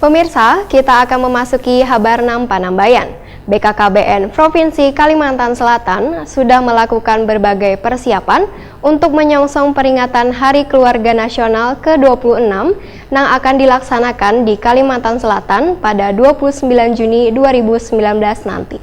Pemirsa, kita akan memasuki Habarnam Panambayan. BKKBN Provinsi Kalimantan Selatan sudah melakukan berbagai persiapan untuk menyongsong peringatan Hari Keluarga Nasional ke-26 yang akan dilaksanakan di Kalimantan Selatan pada 29 Juni 2019 nanti.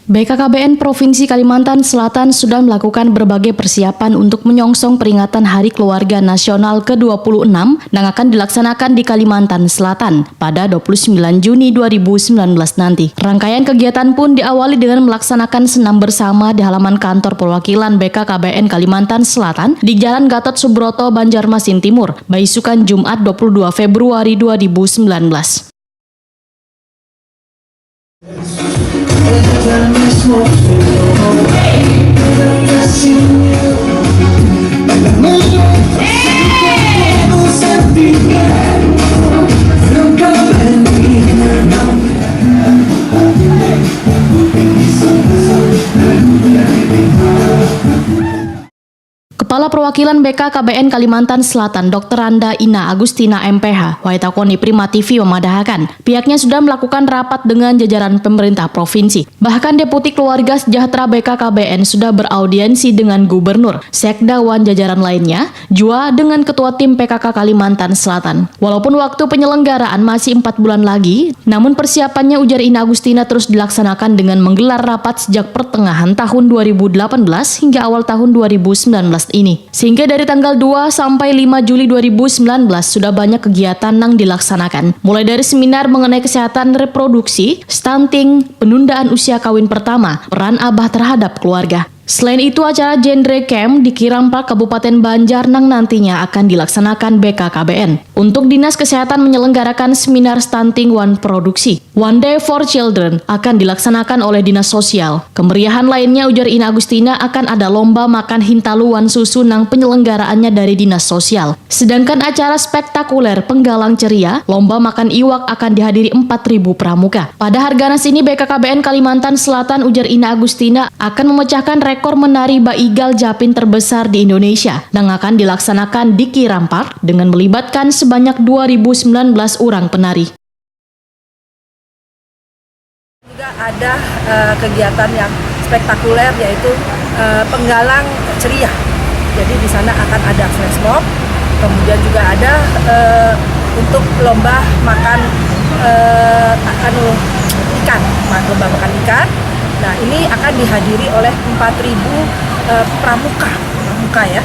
BKKBN Provinsi Kalimantan Selatan sudah melakukan berbagai persiapan untuk menyongsong peringatan Hari Keluarga Nasional ke-26 yang akan dilaksanakan di Kalimantan Selatan pada 29 Juni 2019 nanti. Rangkaian kegiatan pun diawali dengan melaksanakan senam bersama di halaman kantor perwakilan BKKBN Kalimantan Selatan di Jalan Gatot Subroto, Banjarmasin Timur, Baisukan Jumat 22 Februari 2019. Kepala Perwakilan BKKBN Kalimantan Selatan, Dr. Randa Ina Agustina MPH, Waitakoni Prima TV memadahkan, pihaknya sudah melakukan rapat dengan jajaran pemerintah provinsi. Bahkan Deputi Keluarga Sejahtera BKKBN sudah beraudiensi dengan Gubernur, Sekda, dan jajaran lainnya, juga dengan Ketua Tim PKK Kalimantan Selatan. Walaupun waktu penyelenggaraan masih 4 bulan lagi, namun persiapannya, ujar Ina Agustina, terus dilaksanakan dengan menggelar rapat sejak pertengahan tahun 2018 hingga awal tahun 2019 ini. Sehingga dari tanggal 2 sampai 5 Juli 2019 sudah banyak kegiatan yang dilaksanakan. Mulai dari seminar mengenai kesehatan reproduksi, stunting, penundaan usia kawin pertama, peran abah terhadap keluarga. Selain itu, acara Gender Camp di Kirampark, Kabupaten Banjar yang nantinya akan dilaksanakan BKKBN. Untuk Dinas Kesehatan menyelenggarakan seminar stunting wan produksi. One Day for Children akan dilaksanakan oleh Dinas Sosial. Kemeriahan lainnya, ujar Ina Agustina, akan ada lomba makan hintalu wan susu nang penyelenggaraannya dari Dinas Sosial. Sedangkan acara spektakuler penggalang ceria, lomba makan iwak akan dihadiri 4.000 pramuka. Pada Harganas ini, BKKBN Kalimantan Selatan, ujar Ina Agustina, akan memecahkan rekor menari Baigal Japin terbesar di Indonesia yang akan dilaksanakan di Kirampark dengan melibatkan sebanyak 2019 orang penari. Juga ada kegiatan yang spektakuler, yaitu penggalang ceria. Jadi di sana akan ada flash mob, kemudian juga ada untuk lomba makan ikan, lomba makan ikan. Nah, ini akan dihadiri oleh 4.000 pramuka ya.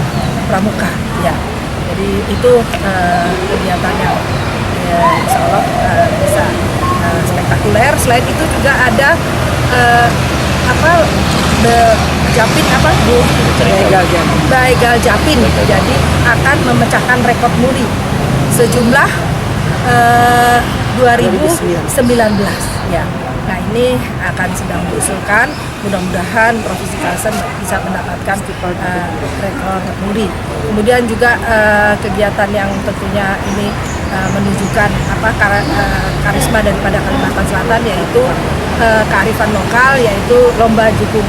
Jadi itu kegiatan yang insya Allah bisa spektakuler. Selain itu juga ada Baigal Japin. Jadi akan memecahkan rekor muri sejumlah 2019 ya. Nah, ini akan sedang diusulkan, mudah-mudahan Provinsi Kalsel bisa mendapatkan rekor muri. Kemudian juga kegiatan yang tentunya ini menunjukkan karisma daripada Kalimantan Selatan, yaitu kearifan lokal, yaitu lomba jukung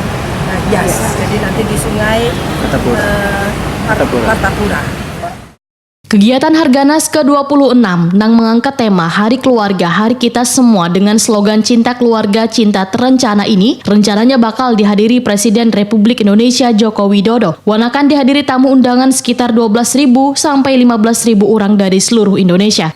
jas. Jadi nanti di Sungai Martapura. Kegiatan Harganas ke-26 yang mengangkat tema Hari Keluarga, Hari Kita Semua dengan slogan Cinta Keluarga, Cinta Terencana ini rencananya bakal dihadiri Presiden Republik Indonesia Joko Widodo. Akan dihadiri tamu undangan sekitar 12.000 sampai 15.000 orang dari seluruh Indonesia.